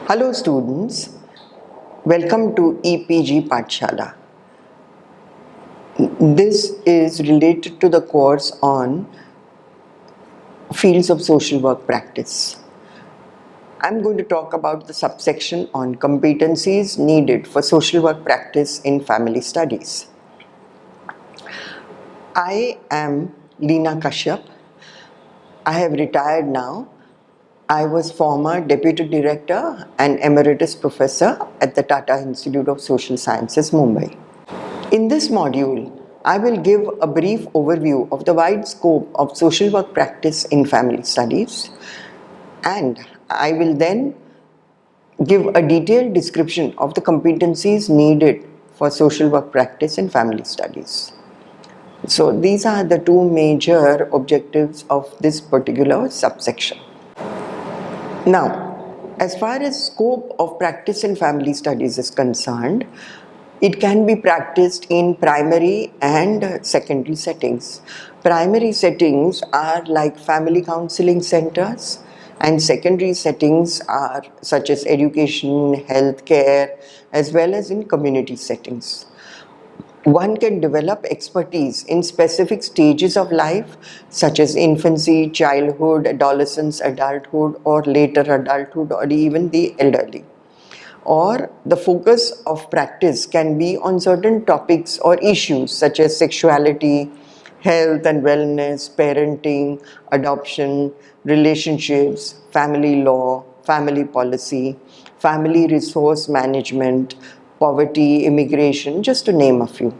Hello students, welcome to EPG Pathshala. This is related to the course on fields of social work practice. I'm going to talk about the subsection on competencies needed for social work practice in family studies. I am Leena Kashyap. I have retired now. I was former Deputy Director and Emeritus Professor at the Tata Institute of Social Sciences, Mumbai. In this module, I will give a brief overview of the wide scope of social work practice in family studies, and I will then give a detailed description of the competencies needed for social work practice in family studies. So these are the two major objectives of this particular subsection. Now, as far as scope of practice in family studies is concerned, it can be practiced in primary and secondary settings. Primary settings are like family counseling centers, and secondary settings are such as education, healthcare, as well as in community settings. One can develop expertise in specific stages of life such as infancy, childhood, adolescence, adulthood, or later adulthood, or even the elderly. Or the focus of practice can be on certain topics or issues such as sexuality, health and wellness, parenting, adoption, relationships, family law, family policy, family resource management, poverty, immigration, just to name a few.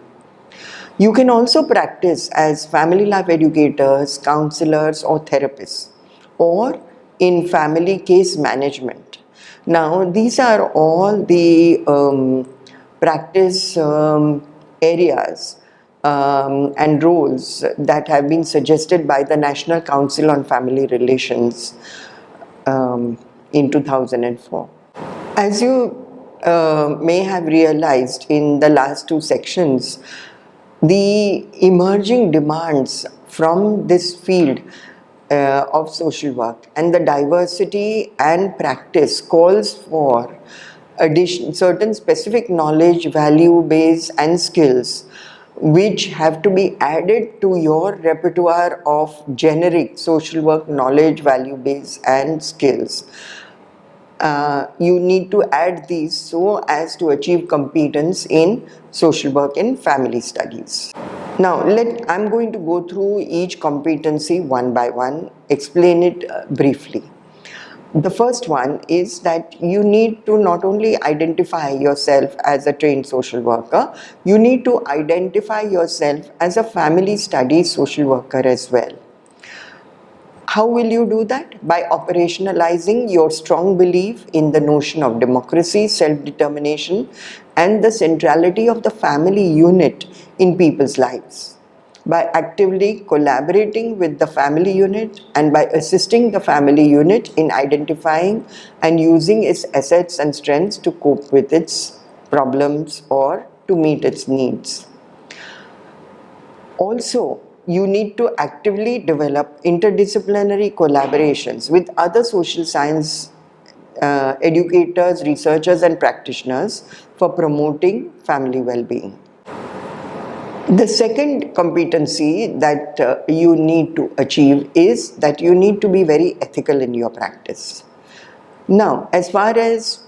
You can also practice as family life educators, counselors, or therapists, or in family case management. Now, these are all the practice areas and roles that have been suggested by the National Council on Family Relations in 2004. As you may have realized in the last two sections, the emerging demands from this field of social work and the diversity and practice calls for certain specific knowledge, value base and skills which have to be added to your repertoire of generic social work knowledge, value base and skills. You need to add these so as to achieve competence in social work in family studies. Now, I'm going to go through each competency one by one, explain it briefly. The first one is that you need to not only identify yourself as a trained social worker, you need to identify yourself as a family studies social worker as well. How will you do that? By operationalizing your strong belief in the notion of democracy, self-determination, and the centrality of the family unit in people's lives. By actively collaborating with the family unit and by assisting the family unit in identifying and using its assets and strengths to cope with its problems or to meet its needs. Also, you need to actively develop interdisciplinary collaborations with other social science educators, researchers and practitioners for promoting family well-being. The second competency that you need to achieve is that you need to be very ethical in your practice. Now, as far as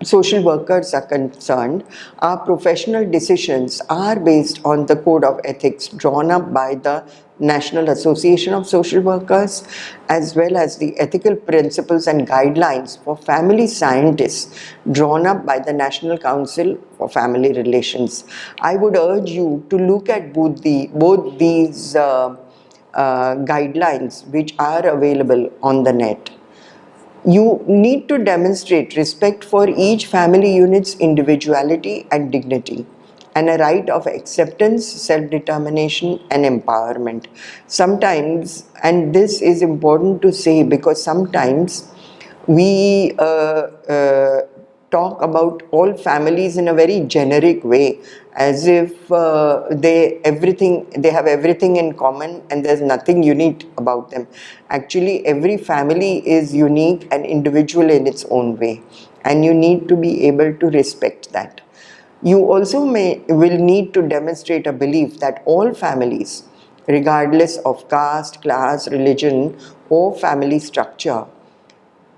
social workers are concerned, our professional decisions are based on the code of ethics drawn up by the National Association of Social Workers, as well as the ethical principles and guidelines for family scientists drawn up by the National Council for Family Relations. I would urge you to look at both these guidelines which are available on the net. You need to demonstrate respect for each family unit's individuality and dignity, and a right of acceptance, self-determination and empowerment. Sometimes, and this is important to say because sometimes we talk about all families in a very generic way, as if they have everything in common and there's nothing unique about them. Actually, every family is unique and individual in its own way. and you need to be able to respect that. You also will need to demonstrate a belief that all families, regardless of caste, class, religion, or family structure,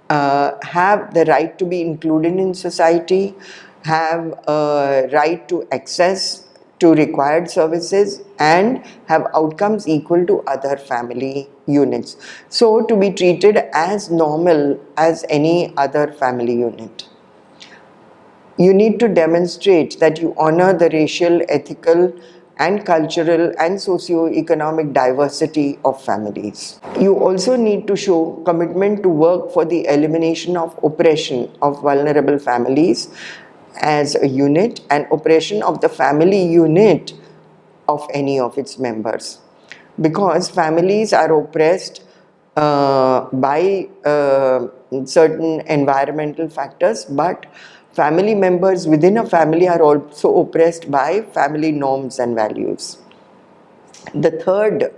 have the right to be included in society, have a right to access to required services, and have outcomes equal to other family units. So to be treated as normal as any other family unit. You need to demonstrate that you honor the racial, ethical, and cultural and socio-economic diversity of families. You also need to show commitment to work for the elimination of oppression of vulnerable families as a unit and oppression of the family unit of any of its members. Because families are oppressed by certain environmental factors, but family members within a family are also oppressed by family norms and values. The third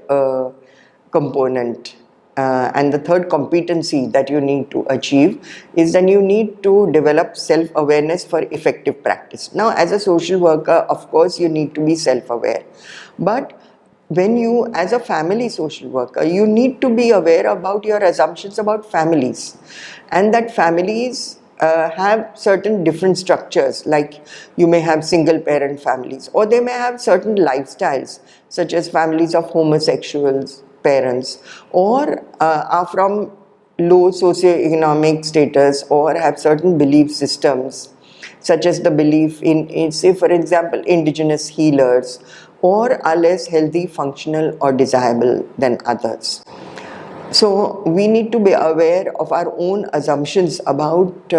component and the third competency that you need to achieve is that you need to develop self-awareness for effective practice. Now, as a social worker, of course, you need to be self-aware. But when you, as a family social worker, you need to be aware about your assumptions about families, and that families have certain different structures, like you may have single parent families, or they may have certain lifestyles, such as families of homosexuals parents, or are from low socioeconomic status, or have certain belief systems, such as the belief in, say for example, indigenous healers, or are less healthy, functional, or desirable than others. So we need to be aware of our own assumptions about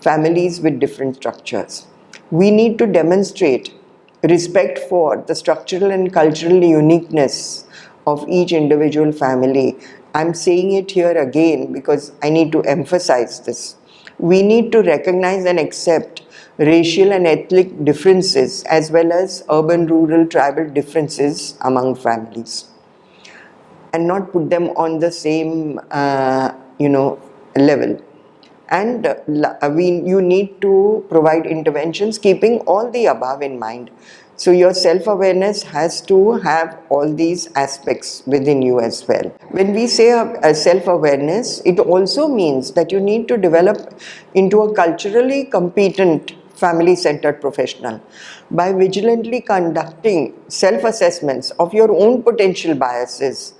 families with different structures. We need to demonstrate respect for the structural and cultural uniqueness of each individual family. I'm saying it here again because I need to emphasize this. We need to recognize and accept racial and ethnic differences as well as urban, rural, tribal differences among families, and not put them on the same level. And you need to provide interventions keeping all the above in mind. So your self-awareness has to have all these aspects within you as well. When we say self-awareness, it also means that you need to develop into a culturally competent family-centered professional by vigilantly conducting self-assessments of your own potential biases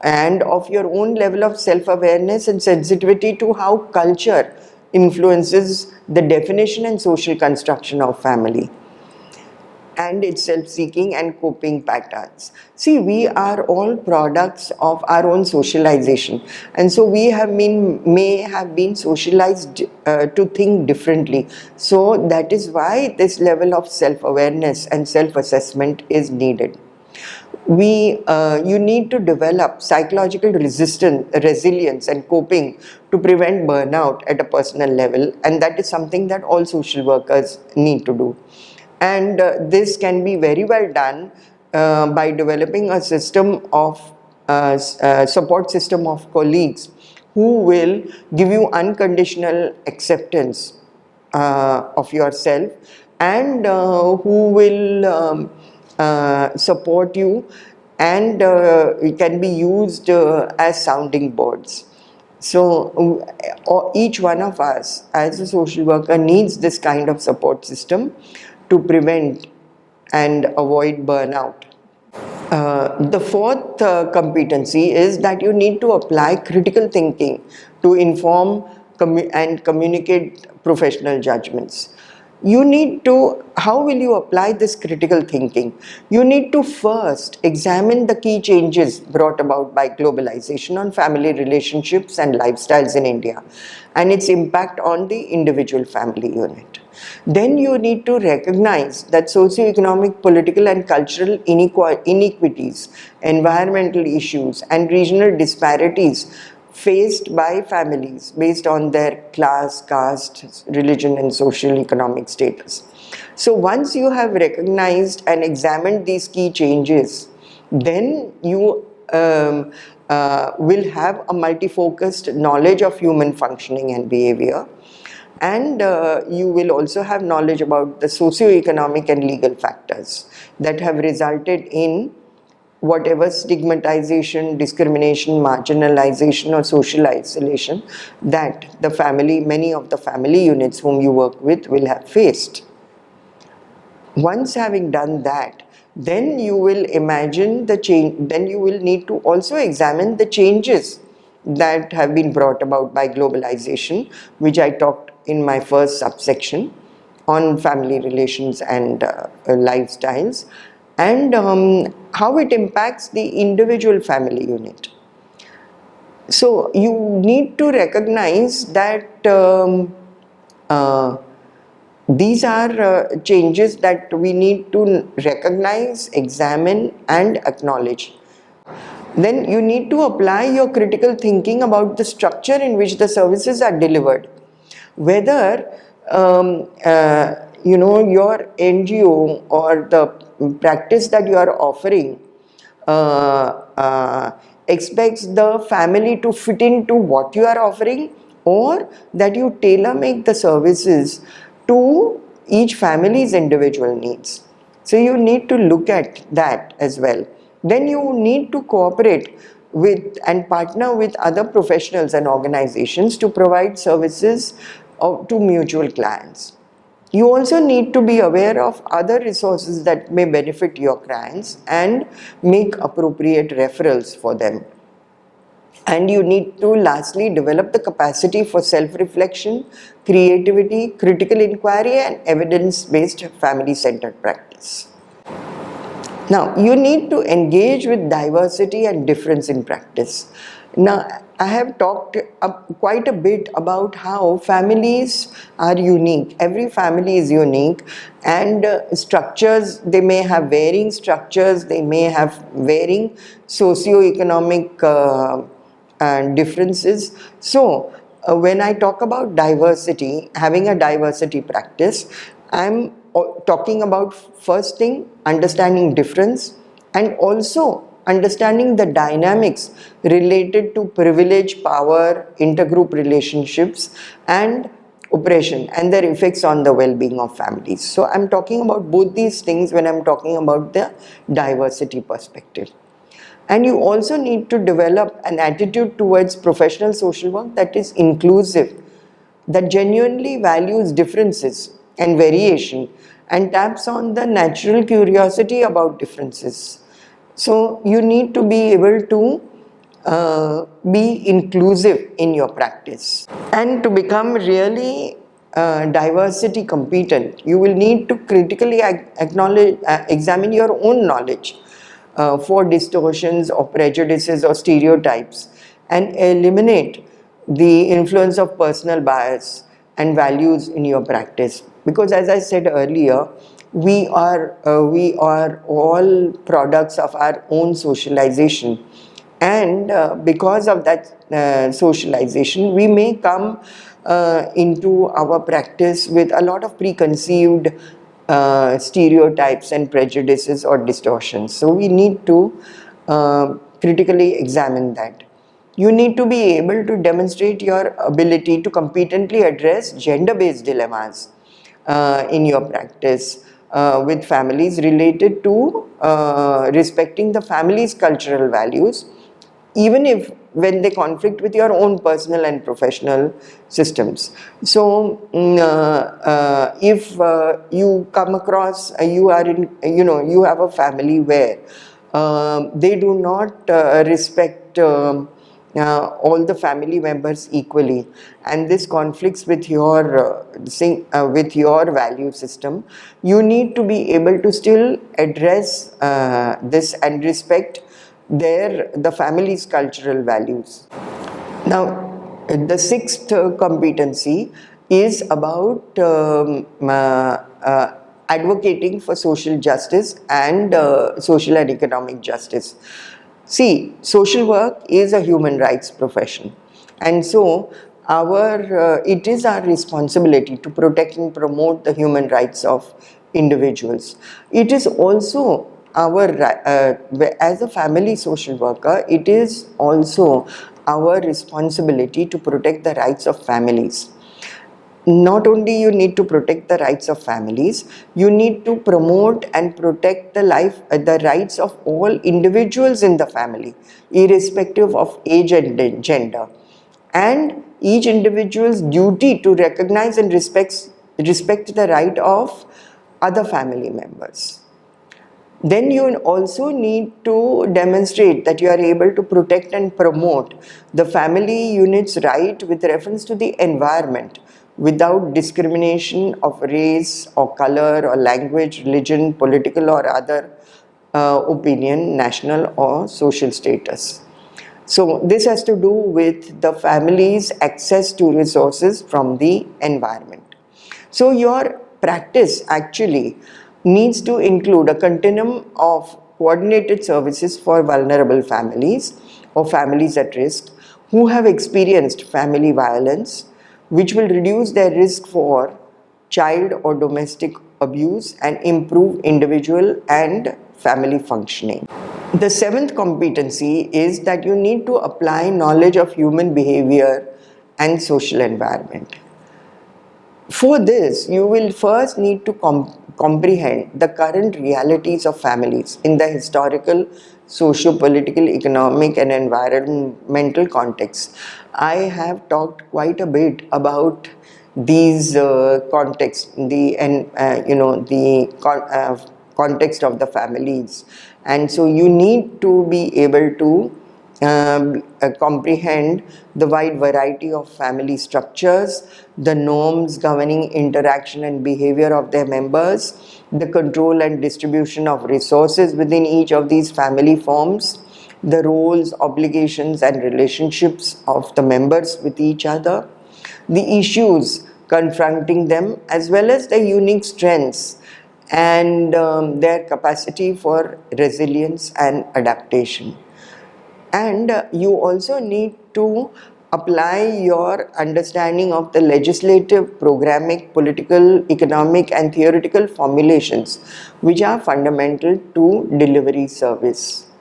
and of your own level of self-awareness and sensitivity to how culture influences the definition and social construction of family and its self-seeking and coping patterns. See, we are all products of our own socialization, and so we may have been socialized to think differently. So that is why this level of self-awareness and self-assessment is needed. You need to develop psychological resilience and coping to prevent burnout at a personal level, and that is something that all social workers need to do. And this can be very well done by developing a system of support system of colleagues who will give you unconditional acceptance of yourself, and who will support you, and it can be used as sounding boards. So each one of us as a social worker needs this kind of support system to prevent and avoid burnout. The fourth competency is that you need to apply critical thinking to inform and communicate professional judgments. You need to, how will you apply this critical thinking? You need to first examine the key changes brought about by globalization on family relationships and lifestyles in India and its impact on the individual family unit. Then you need to recognize that socio-economic, political and cultural inequities, environmental issues and regional disparities faced by families based on their class, caste, religion and social economic status. So once you have recognized and examined these key changes, then you will have a multi-focused knowledge of human functioning and behavior, And you will also have knowledge about the socio-economic and legal factors that have resulted in whatever stigmatization, discrimination, marginalization or social isolation that the family, many of the family units whom you work with will have faced. Once having done that, then you will imagine the change, then you will need to also examine the changes that have been brought about by globalization, which I talked in my first subsection on family relations and lifestyles, and how it impacts the individual family unit. So you need to recognize that these are changes that we need to recognize, examine and acknowledge. Then you need to apply your critical thinking about the structure in which the services are delivered. Whether your NGO or the practice that you are offering expects the family to fit into what you are offering, or that you tailor make the services to each family's individual needs. So you need to look at that as well. Then you need to cooperate with and partner with other professionals and organizations to provide services to mutual clients. You also need to be aware of other resources that may benefit your clients and make appropriate referrals for them. And you need to lastly develop the capacity for self-reflection, creativity, critical inquiry and evidence-based family-centered practice. Now, you need to engage with diversity and difference in practice. Now, I have talked quite a bit about how families are unique. Every family is unique, and structures, they may have varying structures, they may have varying socio-economic differences. So, when I talk about diversity, having a diversity practice, I'm talking about first thing, understanding difference, and also understanding the dynamics related to privilege, power, intergroup relationships, and oppression and their effects on the well-being of families. So I'm talking about both these things when I'm talking about the diversity perspective. And you also need to develop an attitude towards professional social work that is inclusive, that genuinely values differences and variation and taps on the natural curiosity about differences. So you need to be able to be inclusive in your practice. And to become really diversity competent, you will need to critically examine your own knowledge for distortions or prejudices or stereotypes, and eliminate the influence of personal bias and values in your practice. Because as I said earlier, we are all products of our own socialization, and because of that socialization, we may come into our practice with a lot of preconceived stereotypes and prejudices or distortions. So we need to critically examine that. You need to be able to demonstrate your ability to competently address gender-based dilemmas in your practice with families, related to respecting the family's cultural values, even if when they conflict with your own personal and professional systems. So if you come across, you are in, you have a family where they do not respect all the family members equally, and this conflicts with your value system, you need to be able to still address this and respect the family's cultural values. Now, the sixth competency is about advocating for social justice and social and economic justice. See, social work is a human rights profession, and so it is our responsibility to protect and promote the human rights of individuals. It is also as a family social worker, it is also our responsibility to protect the rights of families. not only you need to protect the rights of families, you need to promote and protect the rights of all individuals in the family, irrespective of age and gender, and each individual's duty to recognize and respect the right of other family members. Then you also need to demonstrate that you are able to protect and promote the family unit's right with reference to the environment without discrimination of race or color or language, religion, political or other opinion, national or social status. So this has to do with the family's access to resources from the environment. So your practice actually needs to include a continuum of coordinated services for vulnerable families or families at risk who have experienced family violence, which will reduce their risk for child or domestic abuse and improve individual and family functioning. The seventh competency is that you need to apply knowledge of human behavior and social environment. For this, you will first need to comprehend the current realities of families in the historical, socio-political, economic and environmental context. I have talked quite a bit about these contexts, context of the families, and so you need to be able to comprehend the wide variety of family structures, the norms governing interaction and behavior of their members, the control and distribution of resources within each of these family forms, the roles, obligations and relationships of the members with each other, the issues confronting them, as well as the unique strengths and their capacity for resilience and adaptation. And you also need to apply your understanding of the legislative, programmatic, political, economic and theoretical formulations which are fundamental to delivery service.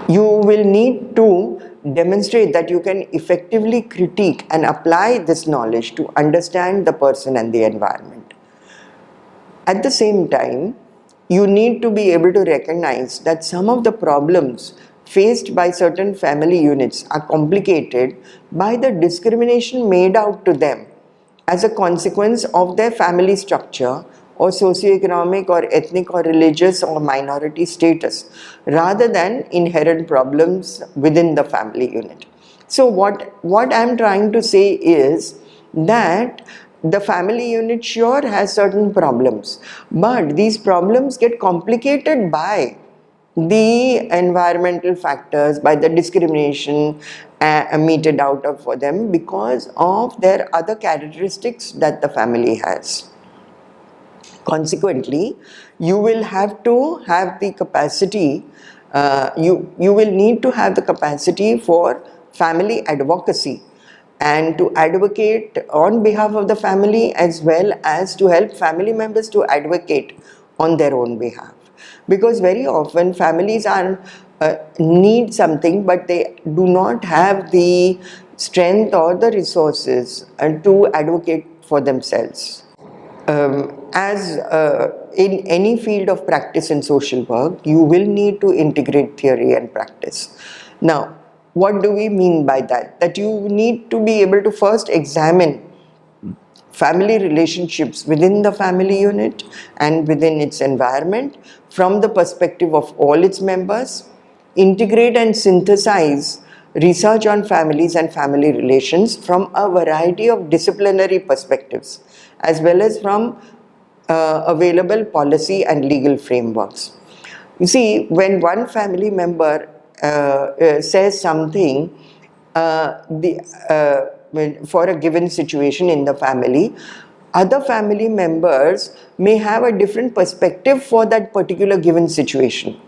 You will need to demonstrate that you can effectively critique and apply this knowledge to understand the person and the environment. At the same time, you need to be able to recognize that some of the problems faced by certain family units are complicated by the discrimination made out to them as a consequence of their family structure or socioeconomic or ethnic or religious or minority status, rather than inherent problems within the family unit. So what I'm trying to say is that the family unit sure has certain problems, but these problems get complicated by the environmental factors, by the discrimination meted out for them because of their other characteristics that the family has. Consequently, you will have to have the capacity, you will need to have the capacity for family advocacy and to advocate on behalf of the family as well as to help family members to advocate on their own behalf. Because very often families are need something but they do not have the strength or the resources to advocate for themselves. As in any field of practice in social work, you will need to integrate theory and practice. Now, what do we mean by that? That you need to be able to first examine family relationships within the family unit and within its environment from the perspective of all its members, integrate and synthesize research on families and family relations from a variety of disciplinary perspectives, as well as from available policy and legal frameworks. You see, when one family member says something for a given situation in the family, other family members may have a different perspective for that particular given situation.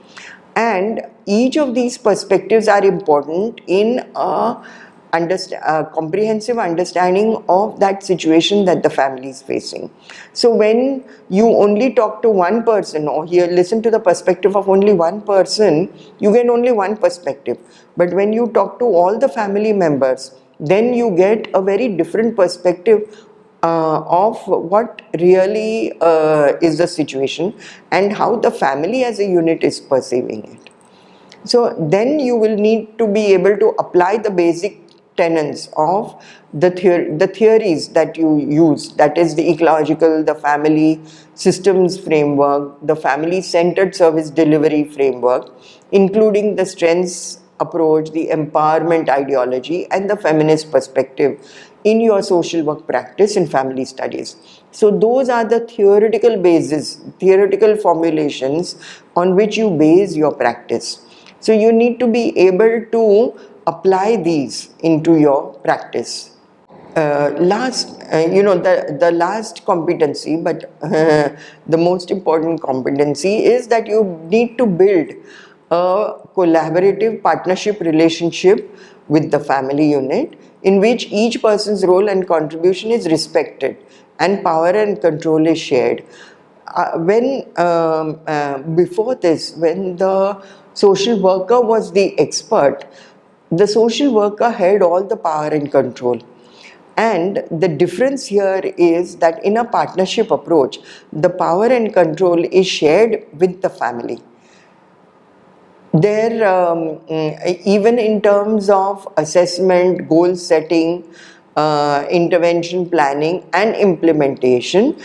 And each of these perspectives are important in a comprehensive understanding of that situation that the family is facing. So when you only talk to one person or listen to the perspective of only one person, you get only one perspective. But when you talk to all the family members, then you get a very different perspective of what really is the situation and how the family as a unit is perceiving it. So then you will need to be able to apply the basic tenets of the theories that you use, that is the ecological, the family systems framework, the family centered service delivery framework, including the strengths approach, the empowerment ideology, and the feminist perspective in your social work practice in family studies. So those are the theoretical bases, theoretical formulations on which you base your practice. So you need to be able to apply these into your practice. The last competency, but the most important competency is that you need to build a collaborative partnership relationship with the family unit in which each person's role and contribution is respected and power and control is shared. Before this, when the social worker was the expert, the social worker had all the power and control. And the difference here is that in a partnership approach, the power and control is shared with the family. There, even in terms of assessment, goal setting, intervention planning and implementation,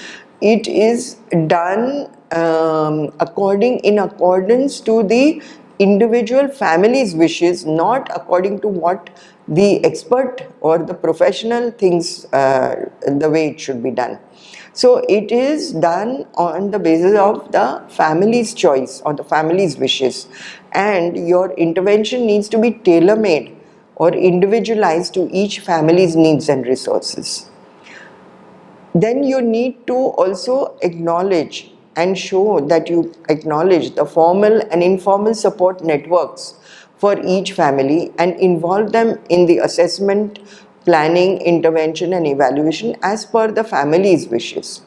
it is done in accordance to the individual family's wishes, not according to what the expert or the professional thinks the way it should be done. So it is done on the basis of the family's choice or the family's wishes, and your intervention needs to be tailor-made or individualized to each family's needs and resources. Then you need to also acknowledge and show that you acknowledge the formal and informal support networks for each family and involve them in the assessment, planning, intervention and evaluation as per the family's wishes.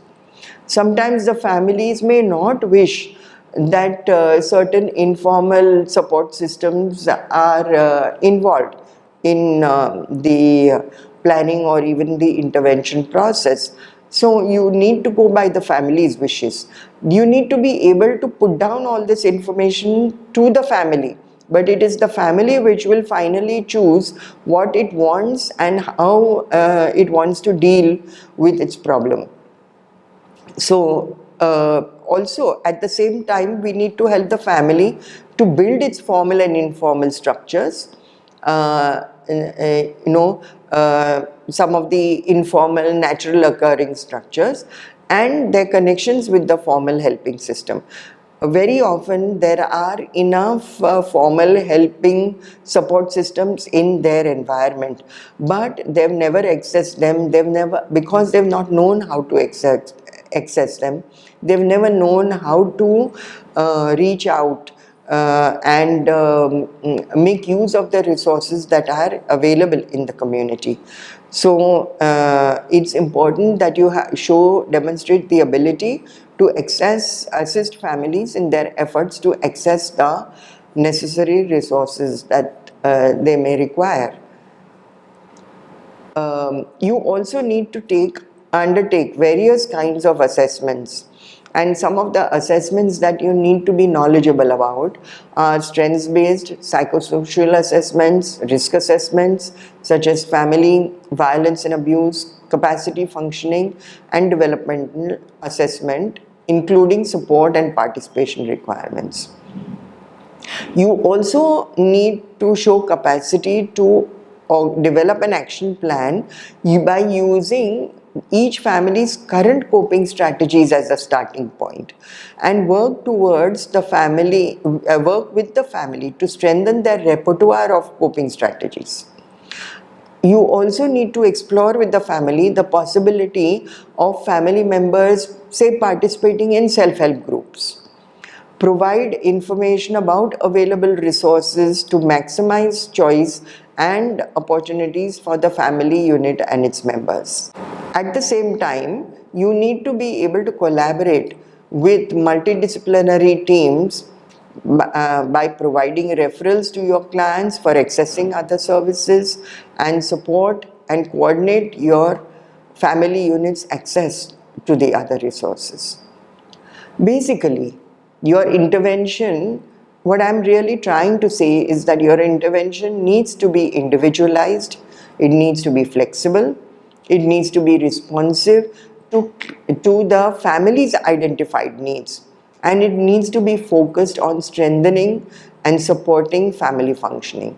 Sometimes the families may not wish that certain informal support systems are involved in the planning or even the intervention process. So you need to go by the family's wishes. You need to be able to put down all this information to the family, but it is the family which will finally choose what it wants and how it wants to deal with its problem. So also at the same time, we need to help the family to build its formal and informal structures. Some of the informal, natural occurring structures and their connections with the formal helping system. Very often there are enough formal helping support systems in their environment, but they've never accessed them. Because they've not known how to access them. They've never known how to reach out and make use of the resources that are available in the community. So it's important that you demonstrate the ability to assist families in their efforts to access the necessary resources that they may require. You also need to undertake various kinds of assessments, and some of the assessments that you need to be knowledgeable about are strengths-based psychosocial assessments, risk assessments such as family, violence and abuse, capacity functioning and developmental assessment, including support and participation requirements. You also need to show capacity to develop an action plan by using each family's current coping strategies as a starting point and work with the family to strengthen their repertoire of coping strategies. You also need to explore with the family the possibility of family members, say, participating in self-help groups. Provide information about available resources to maximize choice and opportunities for the family unit and its members. At the same time, you need to be able to collaborate with multidisciplinary teams by providing referrals to your clients for accessing other services, and support and coordinate your family unit's access to the other resources. Basically, your intervention, what I'm really trying to say is that your intervention needs to be individualized, it needs to be flexible, it needs to be responsive to the family's identified needs, and it needs to be focused on strengthening and supporting family functioning.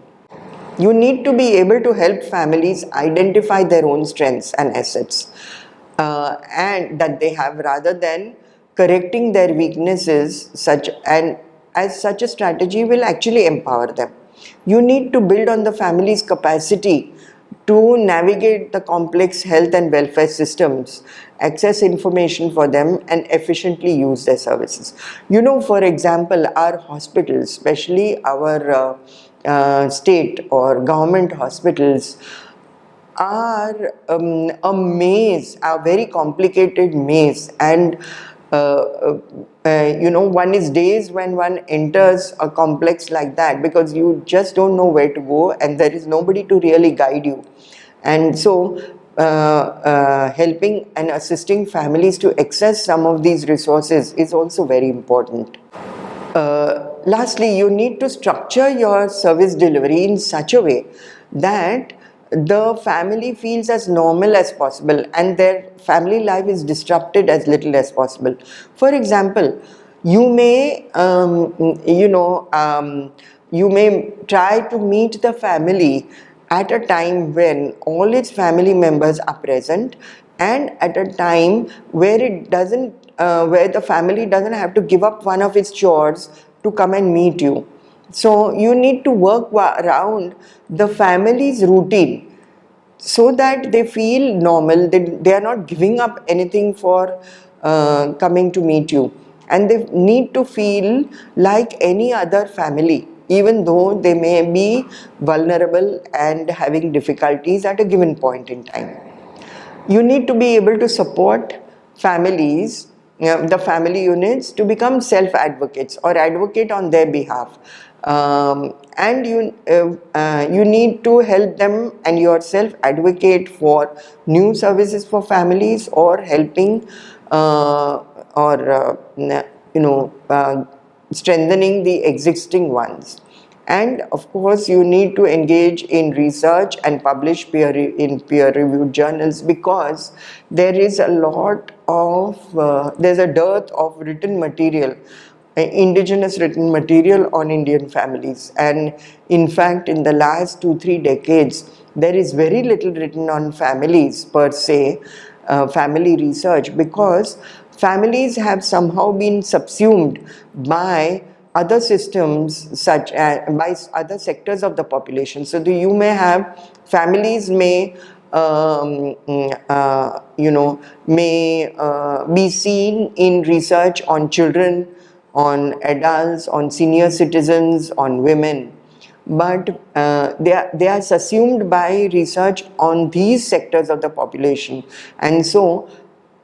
You need to be able to help families identify their own strengths and assets, and that they have, rather than correcting their weaknesses. As such a strategy will actually empower them. You need to build on the family's capacity to navigate the complex health and welfare systems, access information for them, and efficiently use their services. You know, for example, our hospitals, especially our state or government hospitals, are a maze, a very complicated maze, and one is days when one enters a complex like that, because you just don't know where to go and there is nobody to really guide you. And so helping and assisting families to access some of these resources is also very important. Lastly, you need to structure your service delivery in such a way that the family feels as normal as possible and their family life is disrupted as little as possible. For example, you may, you may try to meet the family at a time when all its family members are present, and at a time where it doesn't where the family doesn't have to give up one of its chores to come and meet you. So you need to work around the family's routine so that they feel normal, they are not giving up anything for coming to meet you, and they need to feel like any other family, even though they may be vulnerable and having difficulties at a given point in time. You need to be able to support families, the family units, to become self-advocates or advocate on their behalf. And you need to help them and yourself advocate for new services for families, or helping or strengthening the existing ones. And of course, you need to engage in research and publish in peer-reviewed journals, because there is a lot of, there's a dearth of written material, indigenous written material on Indian families. And in fact, in the last 2-3 decades, there is very little written on families per se, family research, because families have somehow been subsumed by other systems, such as by other sectors of the population. So you may have families may be seen in research on children, on adults, on senior citizens, on women, but they are assumed by research on these sectors of the population. And so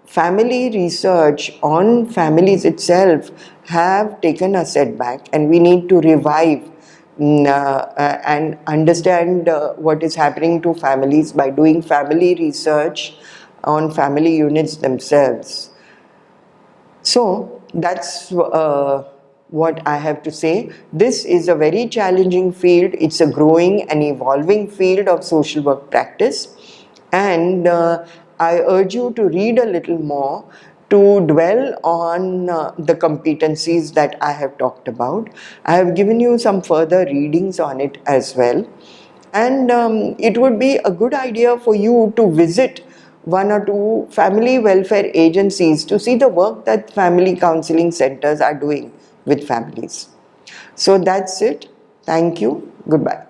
family research on families itself have taken a setback, and we need to revive and understand what is happening to families by doing family research on family units themselves. So that's what I have to say. This is a very challenging field. It's a growing and evolving field of social work practice, and I urge you to read a little more to dwell on the competencies that I have talked about. I have given you some further readings on it as well. And it would be a good idea for you to visit one or two family welfare agencies to see the work that family counseling centers are doing with families. So that's it. Thank you. Goodbye.